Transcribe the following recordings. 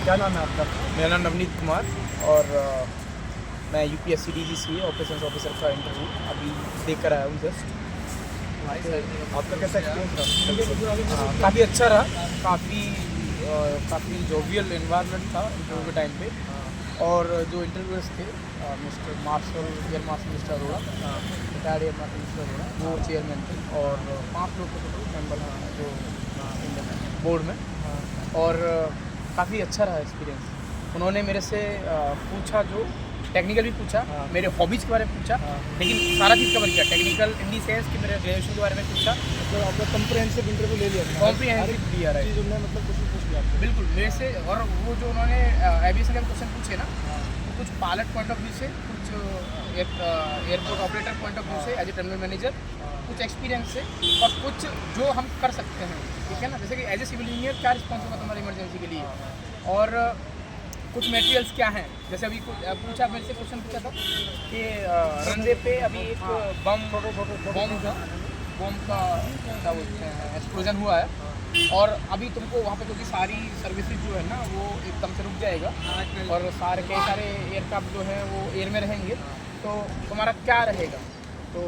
क्या नाम है आपका? मेरा नाम नवनीत कुमार और मैं यूपीएससी डीजीसी ऑपरेशंस ऑफिसर का इंटरव्यू अभी देकर आया हूँ जस्ट। आपका कैसा एक्सपीरियंस रहा? काफ़ी अच्छा रहा, काफ़ी जोवियल इन्वायरमेंट था इंटरव्यू के टाइम पे। और जो इंटरव्यूअर्स थे mister marshal, air marshal mister Arora, retired air marshal mister Arora, वो चेयरमैन थे और 5 लोग के टोटल मेंबर हैं जो इंडियन बोर्ड में। और काफ़ी अच्छा रहा एक्सपीरियंस। उन्होंने मेरे से पूछा, जो टेक्निकल भी पूछा, मेरे हॉबीज़ के बारे में पूछा, लेकिन सारा चीज़ कवर किया। टेक्निकल इन दी सेंस कि मेरे ग्रेजुएशन के बारे में पूछा, मतलब आपका कॉम्प्रिहेंसिव इंटरव्यू ले लिया? कॉम्प्रिहेंसिव दिया रहा है। उन्होंने मतलब क्वेश्चन पूछ लिया आपसे? बिल्कुल मेरे से। और वो जो उन्होंने एविएशन के क्वेश्चन पूछे ना, तो कुछ पायलट पॉइंट ऑफ व्यू से, कुछ airport operator point of view से एज ए टर्मिनल मैनेजर, कुछ एक्सपीरियंस से, और कुछ जो हम कर सकते हैं, ठीक है ना। जैसे कि एज ए सिविल इंजीनियर क्या रिस्पॉन्स होगा तुम्हारा इमरजेंसी के लिए, और कुछ मटेरियल्स क्या हैं। जैसे अभी पूछा, मेरे से क्वेश्चन पूछा था कि रनवे पे अभी एक बम का क्या बोलते हैं एक्सप्लोजन हुआ है, और अभी तुमको वहाँ पे क्योंकि सारी सर्विसेज जो है ना वो एकदम से रुक जाएगा, और कई सारे एयरक्राफ्ट जो हैं वो एयर में रहेंगे, तो तुम्हारा क्या रहेगा। तो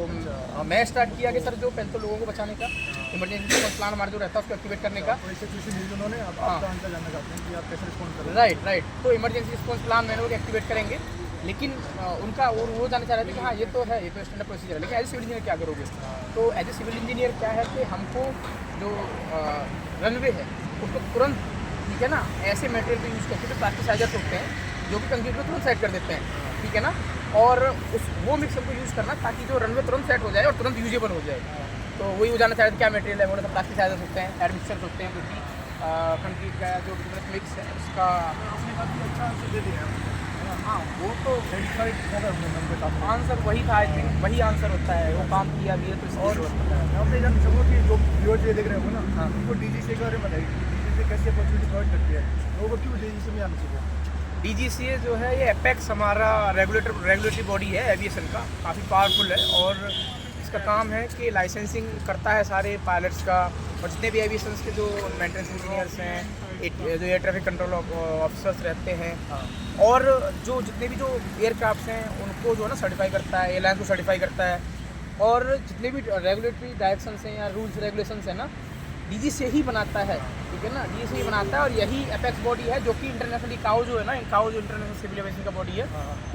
मैं स्टार्ट किया कि सर जो पहले तो लोगों को बचाने का इमरजेंसी रिस्पॉन्स प्लान हमारा जो रहता है उसको एक्टिवेट करने का। उन्होंने आपका आंसर जानना चाहते हैं कि आप कैसे रिस्पॉन्ड करें। राइट। तो इमरजेंसी रिस्पॉन्स प्लान मैंने वो एक्टिवेट करेंगे, लेकिन उनका वो जानना चाह रहे थे कि हाँ ये तो है, ये तो स्टैंडर्ड प्रोसीजर है, लेकिन एज ए सिविल इंजीनियर क्या करोगे। तो एज ए सिविल इंजीनियर क्या है कि हमको जो रनवे है उसको तुरंत, ठीक है ना, ऐसे मटेरियल को यूज़ करके जो प्लास्टिसाइजर्स होते हैं जो कि कंक्रीट को तुरंत सेट कर देते हैं, ठीक है ना, और वो मिक्सर को यूज़ करना ताकि जो रनवे तुरंत सेट हो जाए और तुरंत यूजेबल हो जाए। तो वही वो जानना चाह रहे थे क्या मटेरियल है। बोले तो प्लास्टिसाइजर्स होते हैं, एयर मिक्सर्स होते हैं, क्योंकि कंक्रीट का जो मिक्स है उसका। आपने काफ़ी अच्छा आंसर दे दिया है। हाँ, वो तो सेटिस्फाइड आंसर वही था, आई थिंक वही आंसर होता है, वो काम किया भी है तो इसलिए और जरूरत है। मैं आपसे जानना चाहूँगा कि जो व्यूअर्स ये देख रहे हो ना, उनको डीजीसी के बारे में बताइए। डीजीसी कैसे अपॉर्चुनिटी प्रोवाइड करती है, लोगों को क्यों डीजीसी में आना चाहिए? डीजीसीए जो है ये एपेक्स हमारा रेगुलेटरी बॉडी है एविएशन का, काफ़ी पावरफुल है, और इसका काम है कि लाइसेंसिंग करता है सारे पायलट्स का, और जितने भी एविएशन के जो मेंटेनेंस इंजीनियर्स हैं, जो एयर ट्रैफिक कंट्रोल ऑफिसर्स रहते हैं, और जो जितने भी जो एयरक्राफ्ट हैं उनको जो है ना सर्टिफाई करता है, एयरलाइंस को सर्टिफाई करता है, और जितने भी रेगुलेटरी डायरेक्शंस हैं या रूल्स रेगुलेशंस हैं ना, डीजीसीए ही बनाता है, ठीक है ना। डीजीसीए बनाता है, और यही एपेक्स बॉडी है जो कि इंटरनेशनल इकाओ जो है ना, इकाओ जो इंटरनेशनल सिविल एविएशन का बॉडी है,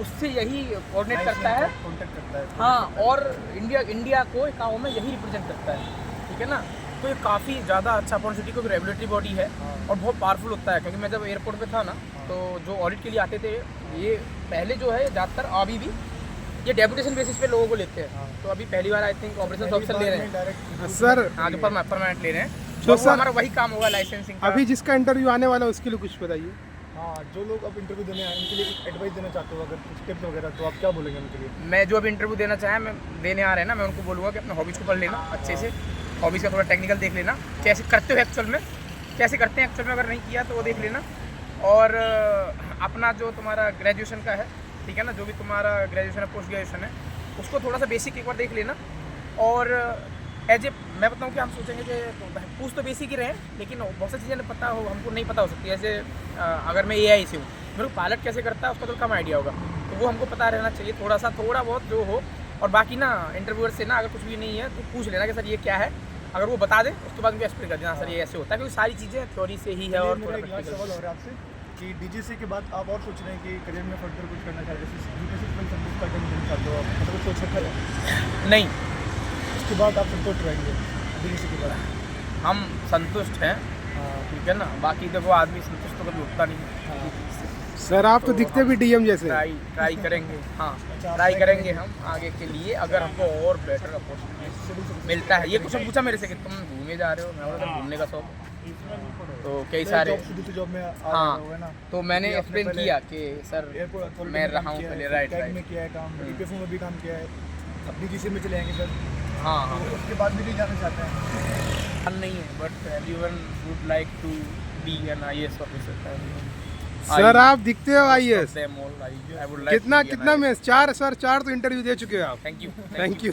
उससे यही कोऑर्डिनेट करता है, कॉन्टेक्ट करता है। हाँ, और इंडिया को इकाओ में यही रिप्रेजेंट करता है, ठीक है ना। तो ये काफ़ी ज़्यादा अच्छा अपॉर्चुनिटी, क्योंकि रेगुलेटरी बॉडी है और बहुत पावरफुल होता है। क्योंकि मैं जब एयरपोर्ट पे था ना, तो जो ऑडिट के लिए आते थे, ये पहले जो है ज़्यादातर अभी भी ये डेपुटेशन बेसिस पे लोगों को लेते हैं, तो अभी पहली बार आई थिंक ऑपरेशन ऑफिसर ले रहे हैं सर। हाँ, जो परमानेंट ले रहे हैं, तो तो हमारा वही काम होगा लाइसेंसिंग का। अभी जिसका इंटरव्यू आने वाला है उसके लिए कुछ बताइए। हाँ, जो लोग अब इंटरव्यू देने आए उनके लिए एडवाइस देना चाहते हो, अगर कुछ टिप्स वगैरह, तो आप क्या बोलेंगे उनके लिए? मैं जो अभी इंटरव्यू देना चाहें, मैं देने आ रहे हैं ना, मैं उनको बोलूँगा कि अपने हॉबीज़ को पढ़ लेना अच्छे से, हॉबीज़ का थोड़ा टेक्निकल देख लेना, कैसे करते हो एक्चुअल में, कैसे करते हैं एक्चुअल में, अगर नहीं किया तो वो देख लेना। और अपना जो तुम्हारा ग्रेजुएशन का है, ठीक है ना, जो भी तुम्हारा ग्रेजुएशन है, पोस्ट ग्रेजुएशन है, उसको थोड़ा सा बेसिक एक बार देख लेना। और एज ए मैं बताऊँ कि हम सोचेंगे कि पूछ तो बेसिक ही रहे, लेकिन बहुत सी चीज़ें पता हो, हमको नहीं पता हो सकती है। जैसे अगर मैं एआई से हूँ, मेरे को पायलट कैसे करता है उसका तो कम आइडिया होगा, तो वो हमको पता रहना चाहिए थोड़ा बहुत जो हो। और बाकी ना इंटरव्यूअर से ना अगर कुछ भी नहीं है तो पूछ लेना कि सर ये क्या है, अगर वो बता दें उसके बाद उनको एक्सप्लेन कर देना, सर ये ऐसे होता है, क्योंकि सारी चीज़ें थ्योरी से ही है। और मेरा एक लास्ट सवाल हो रहा है आपसे कि डीजीसी के बाद आप और सोच रहे हैं कि करियर में फर्दर कुछ करना चाहते हैं, जैसे यूपीएससी सिविल सर्विस का अटेंड करना चाहते हो आप, मतलब कुछ सोच रखा है? नहीं, उसके बाद आप संतुष्ट रहेंगे डीजीसी के बाद? हम संतुष्ट हैं, ठीक है ना। बाकी देखो आदमी संतुष्ट तो कभी होता नहीं है। सर आप तो दिखते भी डीएम जैसे। ट्राई करेंगे, हाँ ट्राई करेंगे हम आगे के लिए, अगर हमको और बेटर अपॉर्चुनिटी मिलता है। ये क्वेश्चन पूछा मेरे से कि तुम घूमे जा रहे हो, मैं बोला घूमने का शौक, तो कई सारे जॉब में हाँ, तो मैंने एक्सप्लेन किया कि सर मैं रहा हूँ पहले, राइट में किया है काम, ईपीएफओ में भी काम किया है, अब डीजीसी में चले जाएंगे सर। हाँ, तो उसके बाद भी नहीं जाना चाहते हैं? नहीं है, but everyone would like to be an IAS officer. Sir आप दिखते हो आईएएस। कितना कितना में 4 सर 4 तो इंटरव्यू दे चुके हो आप। Thank you. Thank you.